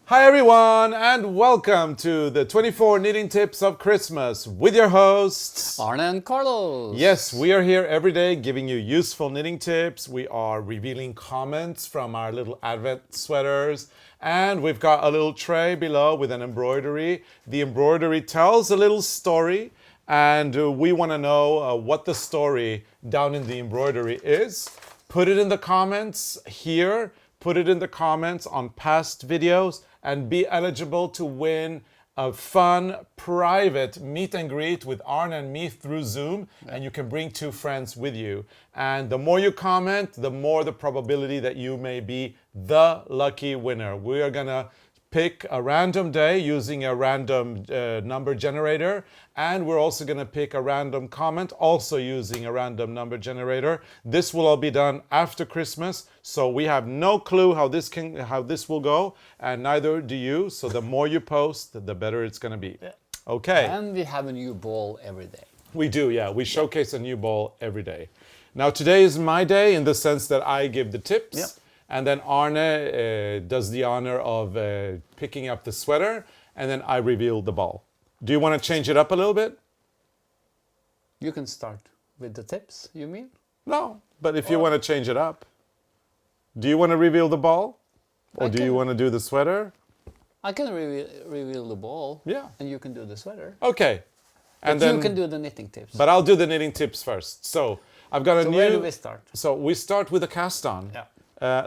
Hi everyone, and welcome to the 24 Knitting Tips of Christmas with your hosts Arne and Carlos. Yes, we are here every day giving you useful knitting tips. We are revealing comments from our little advent sweaters, and we've got a little tray below with an embroidery. The embroidery tells a little story, and we want to know what the story down in the embroidery is. Put it in the comments here. Put it in the comments on past videos and be eligible to win a fun private meet and greet with Arne and me through Zoom, and you can bring 2 friends with you. And the more you comment, the more the probability that you may be the lucky winner. We are gonna pick a random day using a random number generator, and we're also going to pick a random comment also using a random number generator. This will all be done after Christmas, so we have no clue how this will go, and neither do you. So the more you post, the better it's going to be. Okay. And we have a new ball every day. We do, yeah. We showcase a new ball every day. Now today is my day in the sense that I give the tips. Yep. And then Arne does the honor of picking up the sweater, and then I reveal the ball. Do you want to change it up a little bit? You can start with the tips, you mean? No, but if you want to change it up. Do you want to reveal the ball? Or do you want to do the sweater? I can reveal the ball. Yeah. And you can do the sweater. Okay. And then you can do the knitting tips. But I'll do the knitting tips first. So I've got a new... where do we start? So we start with a cast on. Yeah.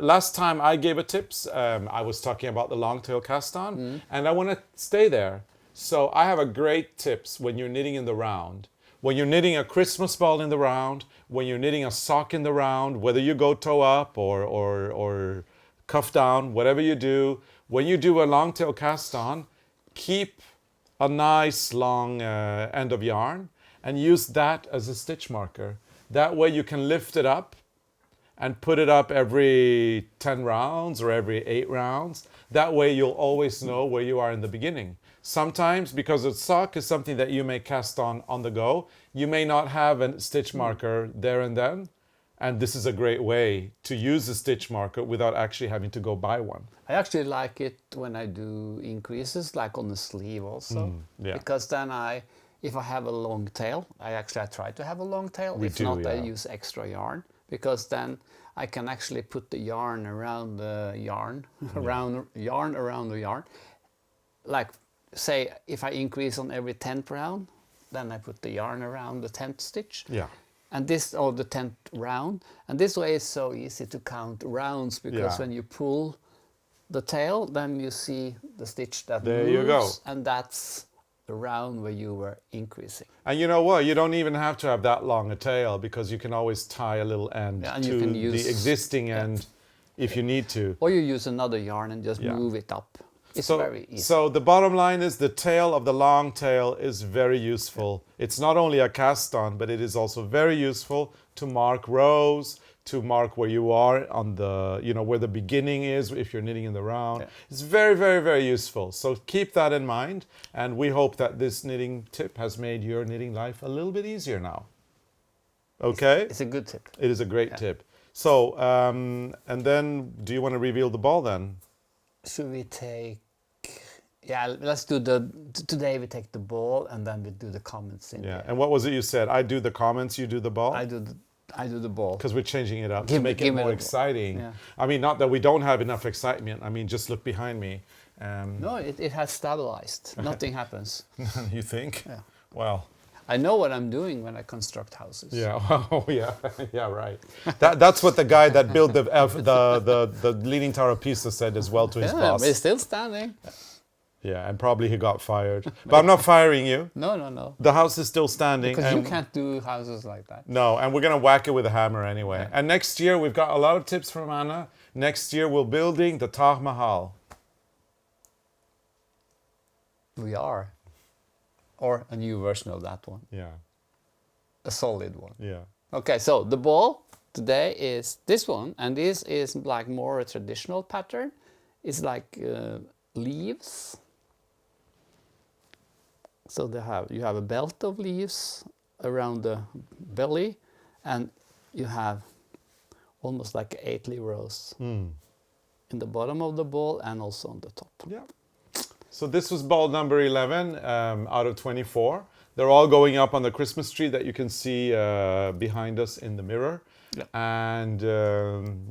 Last time I gave a tips, I was talking about the long tail cast on, and I want to stay there. So I have a great tips when you're knitting in the round. When you're knitting a Christmas ball in the round, when you're knitting a sock in the round, whether you go toe up or cuff down, whatever you do, when you do a long tail cast on, keep a nice long end of yarn and use that as a stitch marker. That way you can lift it up and put it up every 10 rounds or every 8 rounds. That way you'll always know where you are in the beginning. Sometimes, because a sock is something that you may cast on the go, you may not have a stitch marker there and then, and this is a great way to use a stitch marker without actually having to go buy one. I actually like it when I do increases, like on the sleeve also. Yeah. Because then if I have a long tail, I try to have a long tail. If not, I use extra yarn. Because then I can actually put the yarn around the yarn, around the yarn. Like, say, if I increase on every 10th round, then I put the yarn around the 10th stitch. Yeah. And this, or the 10th round. And this way is so easy to count rounds, because when you pull the tail, then you see the stitch that moves. There you go. And that's the round where you were increasing. And you know what? You don't even have to have that long a tail, because you can always tie a little end to the existing end if you need to. Or you use another yarn and just move it up. It's very easy. So the bottom line is the tail of the long tail is very useful. It's not only a cast on, but it is also very useful to mark rows, to mark where you are on the, where the beginning is if you're knitting in the round. Yeah. It's very, very, very useful. So keep that in mind, and we hope that this knitting tip has made your knitting life a little bit easier now. Okay? It's a good tip. It is a great tip. So, and then, do you want to reveal the ball then? Should we take... Yeah, let's do today we take the ball, and then we do the comments in there. And what was it you said? I do the comments, you do the ball? I do the ball. Because we're changing it up to make it more exciting. Yeah. I mean, not that we don't have enough excitement. I mean, just look behind me. No, it has stabilized. Nothing happens. You think? Yeah. Well. I know what I'm doing when I construct houses. Yeah. Oh, yeah. Yeah. Right. That's what the guy that built the Leaning Tower of Pisa said as well to his boss. But it's still standing. Yeah, and probably he got fired. But I'm not firing you. No. The house is still standing. Because you can't do houses like that. No, and we're going to whack it with a hammer anyway. Yeah. And next year, we've got a lot of tips from Anna. Next year, we're building the Taj Mahal. We are. Or a new version of that one. Yeah. A solid one. Yeah. Okay, so the ball today is this one. And this is like more a traditional pattern. It's like leaves. So you have a belt of leaves around the belly, and you have almost like 8 leaf rows. in the bottom of the ball and also on the top. Yeah. So this was ball number 11 out of 24. They're all going up on the Christmas tree that you can see behind us in the mirror. Yeah. And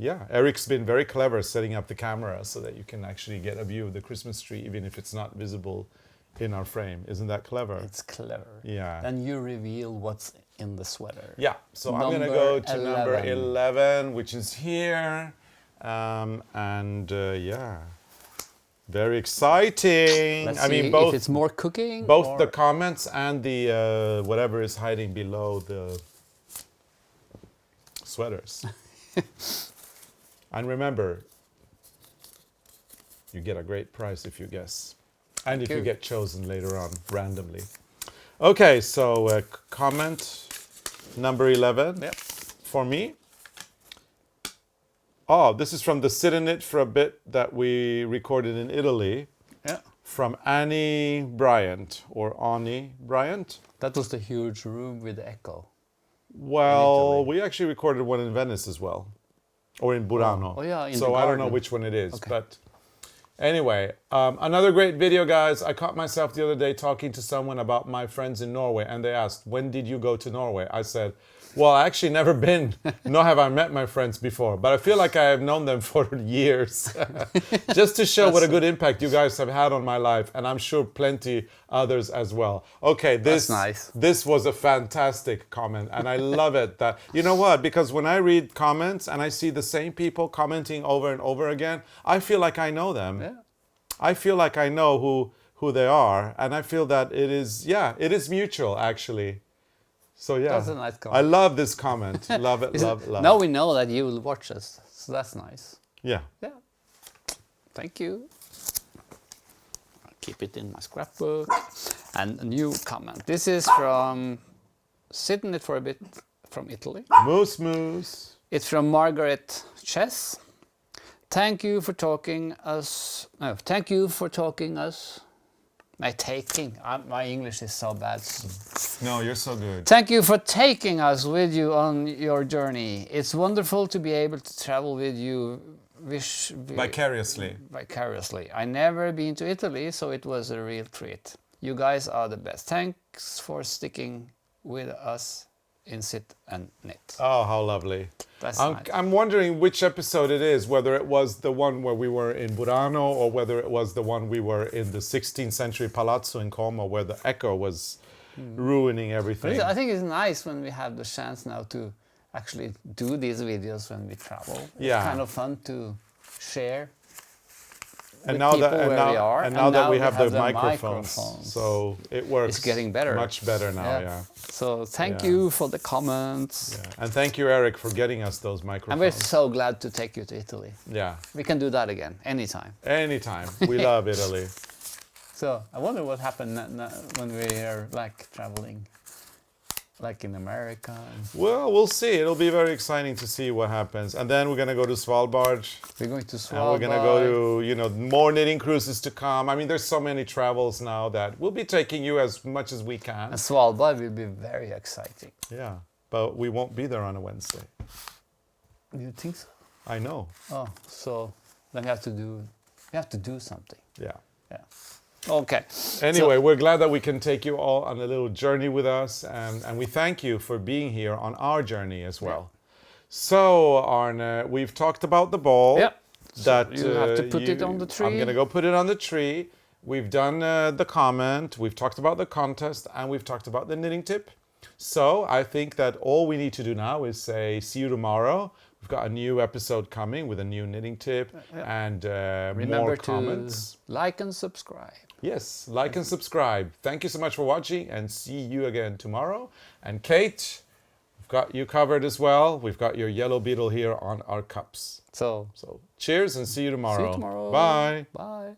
yeah, Eric's been very clever setting up the camera so that you can actually get a view of the Christmas tree even if it's not visible in our frame. Isn't that clever? It's clever. Yeah. And you reveal what's in the sweater. Yeah, so I'm going to go to number 11, which is here. Yeah, very exciting. Let's I mean, see both if it's more cooking. both the comments and the whatever is hiding below the sweaters. And remember, you get a great price if you guess. And if you get chosen later on randomly. Okay, so comment number 11 for me. Oh, this is from the Sit in It for a Bit that we recorded in Italy. Yeah. From Annie Bryant or Annie Bryant. That was the huge room with the echo. Well, we actually recorded one in Venice as well. Or in Burano. Oh yeah, in so the I don't know garden. which one it is. Okay. But anyway, another great video, guys. I caught myself the other day talking to someone about my friends in Norway. And they asked, when did you go to Norway? I said, well, I actually never been, nor have I met my friends before, but I feel like I have known them for years. Just to show what a good impact you guys have had on my life, and I'm sure plenty others as well. Okay, this nice. This was a fantastic comment, and I love it. That you know what? Because when I read comments and I see the same people commenting over and over again, I feel like I know them. Yeah. I feel like I know who they are, and I feel that it is mutual actually. So yeah, That's a nice comment. I love this comment. Love it, love. Now we know that you will watch us, so that's nice. Yeah. Yeah. Thank you. I'll keep it in my scrapbook. And a new comment. This is from Sit in It for a Bit from Italy. Moose moose. It's from Margaret Chess. Thank you for talking us. No, thank you for talking us. My English is so bad. No, you're so good. Thank you for taking us with you on your journey. It's wonderful to be able to travel with you Vicariously. vicariously. I never been to Italy, so it was a real treat. You guys are the best. Thanks for sticking with us in Sit and Knit. Oh, how lovely. That's nice. I'm wondering which episode it is, whether it was the one where we were in Burano or whether it was the one we were in the 16th century Palazzo in Como where the echo was ruining everything. I think it's nice when we have the chance now to actually do these videos when we travel. Yeah. It's kind of fun to share. And with now people that where we are, and now that we have the microphones. so it works. It's getting better. Much better now. Yeah. So thank you for the comments. Yeah. And thank you, Eric, for getting us those microphones. And we're so glad to take you to Italy. Yeah. We can do that again anytime. Anytime. We love Italy. So I wonder what happened when we are like traveling, like in America. Well, we'll see. It'll be very exciting to see what happens. And then we're going to go to Svalbard. We're going to Svalbard. And we're going to go to, more knitting cruises to come. I mean, there's so many travels now that we'll be taking you as much as we can. And Svalbard will be very exciting. Yeah, but we won't be there on a Wednesday. You think so? I know. Oh, so then we have to do something. Yeah. Yeah. Okay. Anyway, we're glad that we can take you all on a little journey with us, and we thank you for being here on our journey as well. So, Arne, we've talked about the ball. Yeah. That you have to put it on the tree. I'm going to go put it on the tree. We've done the comment, we've talked about the contest, and we've talked about the knitting tip. So, I think that all we need to do now is say, see you tomorrow. We've got a new episode coming with a new knitting tip and more comments. To like and subscribe. Yes, like and subscribe. Thank you so much for watching and see you again tomorrow. And Kate, we've got you covered as well. We've got your yellow beetle here on our cups. So cheers and see you tomorrow. see you tomorrow. Bye. Bye.